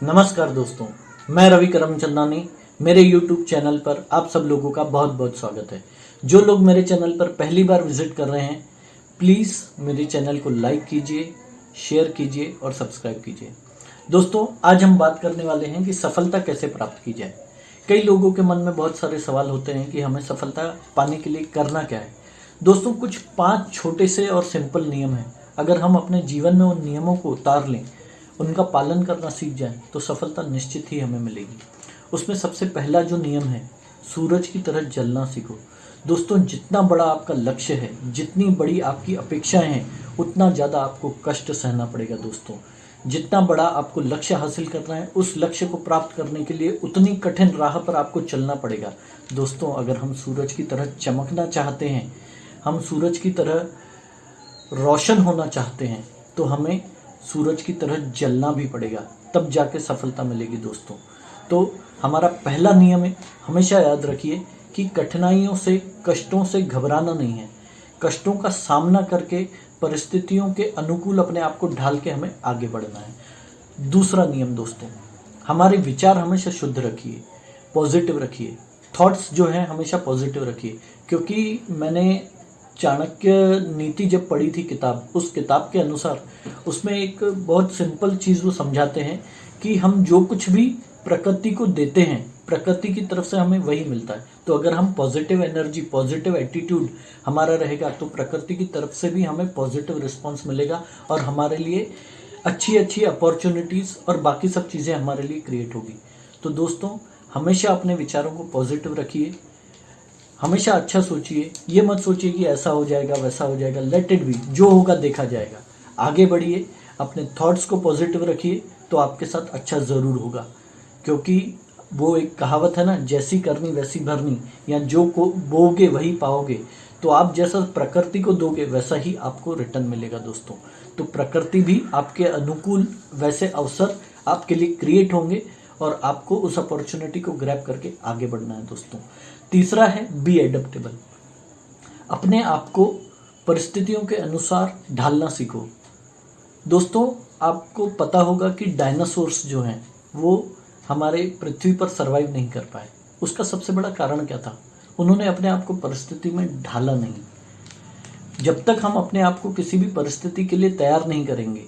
नमस्कार दोस्तों, मैं रवि करमचंदानी। मेरे YouTube चैनल पर आप सब लोगों का बहुत बहुत स्वागत है। जो लोग मेरे चैनल पर पहली बार विजिट कर रहे हैं, प्लीज़ मेरे चैनल को लाइक कीजिए, शेयर कीजिए और सब्सक्राइब कीजिए। दोस्तों, आज हम बात करने वाले हैं कि सफलता कैसे प्राप्त की जाए। कई लोगों के मन में बहुत सारे सवाल होते हैं कि हमें सफलता पाने के लिए करना क्या है। दोस्तों, कुछ 5 छोटे से और सिंपल नियम हैं। अगर हम अपने जीवन में उन नियमों को उतार लें, उनका पालन करना सीख जाएं, तो सफलता निश्चित ही हमें मिलेगी। उसमें सबसे पहला जो नियम है, सूरज की तरह जलना सीखो। दोस्तों, जितना बड़ा आपका लक्ष्य है, जितनी बड़ी आपकी अपेक्षाएं हैं, उतना ज़्यादा आपको कष्ट सहना पड़ेगा। दोस्तों, जितना बड़ा आपको लक्ष्य हासिल करना है, उस लक्ष्य को प्राप्त करने के लिए उतनी कठिन राह पर आपको चलना पड़ेगा। दोस्तों, अगर हम सूरज की तरह चमकना चाहते हैं, हम सूरज की तरह रोशन होना चाहते हैं, तो हमें सूरज की तरह जलना भी पड़ेगा, तब जाके सफलता मिलेगी। दोस्तों, तो हमारा पहला नियम है, हमेशा याद रखिए कि कठिनाइयों से, कष्टों से घबराना नहीं है। कष्टों का सामना करके परिस्थितियों के अनुकूल अपने आप को ढाल के हमें आगे बढ़ना है। दूसरा नियम दोस्तों, हमारे विचार हमेशा शुद्ध रखिए, पॉजिटिव रखिए। थॉट्स जो हैं हमेशा पॉजिटिव रखिए, क्योंकि मैंने चाणक्य नीति जब पढ़ी थी किताब, उस किताब के अनुसार उसमें एक बहुत सिंपल चीज़ वो समझाते हैं कि हम जो कुछ भी प्रकृति को देते हैं, प्रकृति की तरफ से हमें वही मिलता है। तो अगर हम पॉजिटिव एनर्जी, पॉजिटिव एटीट्यूड हमारा रहेगा, तो प्रकृति की तरफ से भी हमें पॉजिटिव रिस्पॉन्स मिलेगा और हमारे लिए अच्छी अच्छी अपॉर्चुनिटीज़ और बाकी सब चीज़ें हमारे लिए क्रिएट होगी। तो दोस्तों, हमेशा अपने विचारों को पॉजिटिव रखिए, हमेशा अच्छा सोचिए। ये मत सोचिए कि ऐसा हो जाएगा, वैसा हो जाएगा। लेट इट बी, जो होगा देखा जाएगा। आगे बढ़िए, अपने थॉट्स को पॉजिटिव रखिए, तो आपके साथ अच्छा ज़रूर होगा। क्योंकि वो एक कहावत है ना, जैसी करनी वैसी भरनी, या जो को बोगे वही पाओगे। तो आप जैसा प्रकृति को दोगे, वैसा ही आपको रिटर्न मिलेगा। दोस्तों, तो प्रकृति भी आपके अनुकूल वैसे अवसर आपके लिए क्रिएट होंगे और आपको उस अपॉर्चुनिटी को ग्रैब करके आगे बढ़ना है। दोस्तों, तीसरा है बी एडेप्टेबल। अपने आप को परिस्थितियों के अनुसार ढालना सीखो। दोस्तों, आपको पता होगा कि डायनासोर्स जो हैं वो हमारे पृथ्वी पर सरवाइव नहीं कर पाए। उसका सबसे बड़ा कारण क्या था? उन्होंने अपने आप को परिस्थिति में ढाला नहीं। जब तक हम अपने आप को किसी भी परिस्थिति के लिए तैयार नहीं करेंगे,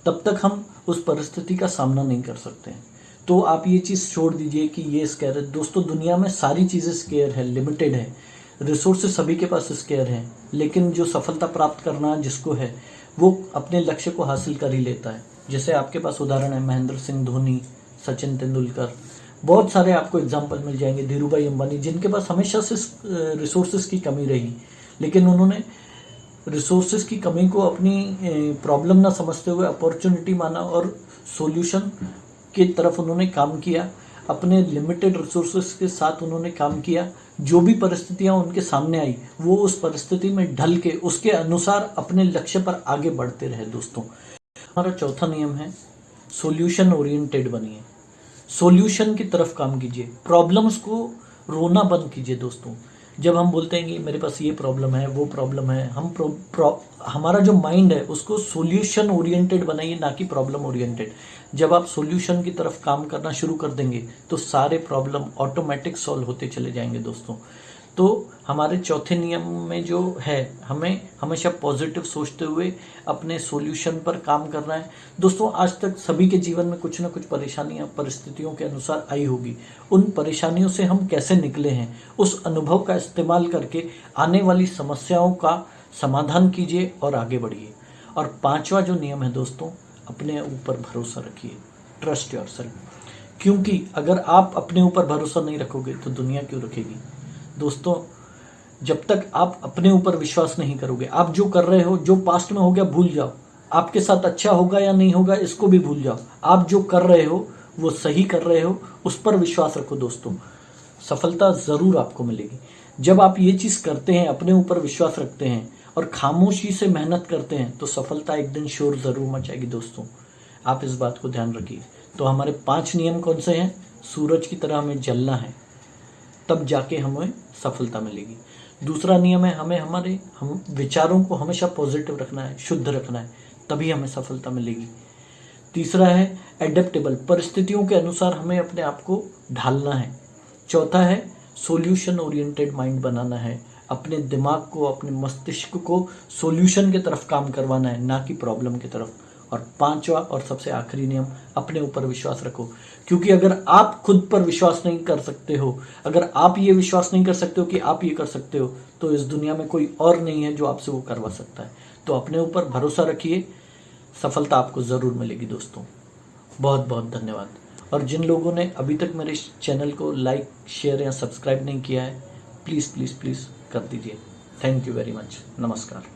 तब तक हम उस परिस्थिति का सामना नहीं कर सकते हैं। तो आप ये चीज़ छोड़ दीजिए कि ये स्केयर है। दोस्तों, दुनिया में सारी चीज़ें स्केयर है, लिमिटेड है, रिसोर्सेज सभी के पास स्केयर हैं, लेकिन जो सफलता प्राप्त करना जिसको है, वो अपने लक्ष्य को हासिल कर ही लेता है। जैसे आपके पास उदाहरण है महेंद्र सिंह धोनी, सचिन तेंदुलकर, बहुत सारे आपको एग्जाम्पल मिल जाएंगे, धीरूभाई अंबानी, जिनके पास हमेशा से रिसोर्सेज की कमी रही, लेकिन उन्होंने रिसोर्सेज की कमी को अपनी प्रॉब्लम ना समझते हुए अपॉर्चुनिटी माना और सॉल्यूशन की तरफ उन्होंने काम किया। अपने लिमिटेड रिसोर्सेज के साथ उन्होंने काम किया। जो भी परिस्थितियां उनके सामने आई, वो उस परिस्थिति में ढल के उसके अनुसार अपने लक्ष्य पर आगे बढ़ते रहे। दोस्तों, हमारा चौथा नियम है सॉल्यूशन ओरिएंटेड बनिए। सॉल्यूशन की तरफ काम कीजिए, प्रॉब्लम्स को रोना बंद कीजिए। दोस्तों, जब हम बोलते हैं कि मेरे पास ये प्रॉब्लम है, वो प्रॉब्लम है, हम हमारा जो माइंड है उसको सॉल्यूशन ओरिएंटेड बनाइए, ना कि प्रॉब्लम ओरिएंटेड। जब आप सॉल्यूशन की तरफ काम करना शुरू कर देंगे, तो सारे प्रॉब्लम ऑटोमेटिक सॉल्व होते चले जाएंगे। दोस्तों, तो हमारे चौथे नियम में जो है, हमें हमेशा पॉजिटिव सोचते हुए अपने सॉल्यूशन पर काम करना है। दोस्तों, आज तक सभी के जीवन में कुछ ना कुछ परेशानियां परिस्थितियों के अनुसार आई होगी। उन परेशानियों से हम कैसे निकले हैं, उस अनुभव का इस्तेमाल करके आने वाली समस्याओं का समाधान कीजिए और आगे बढ़िए। और पांचवा जो नियम है दोस्तों, अपने ऊपर भरोसा रखिए, ट्रस्ट योरसेल्फ। क्योंकि अगर आप अपने ऊपर भरोसा नहीं रखोगे, तो दुनिया क्यों रखेगी? दोस्तों, जब तक आप अपने ऊपर विश्वास नहीं करोगे, आप जो कर रहे हो, जो पास्ट में हो गया भूल जाओ। आपके साथ अच्छा होगा या नहीं होगा, इसको भी भूल जाओ। आप जो कर रहे हो वो सही कर रहे हो, उस पर विश्वास रखो। दोस्तों, सफलता ज़रूर आपको मिलेगी। जब आप ये चीज़ करते हैं, अपने ऊपर विश्वास रखते हैं और खामोशी से मेहनत करते हैं, तो सफलता एक दिन शोर ज़रूर मचाएगी। दोस्तों, आप इस बात को ध्यान रखिए। तो हमारे 5 नियम कौन से हैं? सूरज की तरह हमें जलना है, तब जाके हमें सफलता मिलेगी। दूसरा नियम है, हम विचारों को हमेशा पॉजिटिव रखना है, शुद्ध रखना है, तभी हमें सफलता मिलेगी। तीसरा है एडेप्टेबल, परिस्थितियों के अनुसार हमें अपने आप को ढालना है। चौथा है सॉल्यूशन ओरिएंटेड माइंड बनाना है, अपने दिमाग को, अपने मस्तिष्क को सॉल्यूशन की तरफ काम करवाना है, ना कि प्रॉब्लम की तरफ। और पांचवा और सबसे आखिरी नियम, अपने ऊपर विश्वास रखो, क्योंकि अगर आप खुद पर विश्वास नहीं कर सकते हो, अगर आप ये विश्वास नहीं कर सकते हो कि आप ये कर सकते हो, तो इस दुनिया में कोई और नहीं है जो आपसे वो करवा सकता है। तो अपने ऊपर भरोसा रखिए, सफलता आपको ज़रूर मिलेगी दोस्तों। बहुत बहुत धन्यवाद। और जिन लोगों ने अभी तक मेरे चैनल को लाइक, शेयर या सब्सक्राइब नहीं किया है, प्लीज़ प्लीज़ प्लीज़ कर दीजिए। Thank you very much. नमस्कार।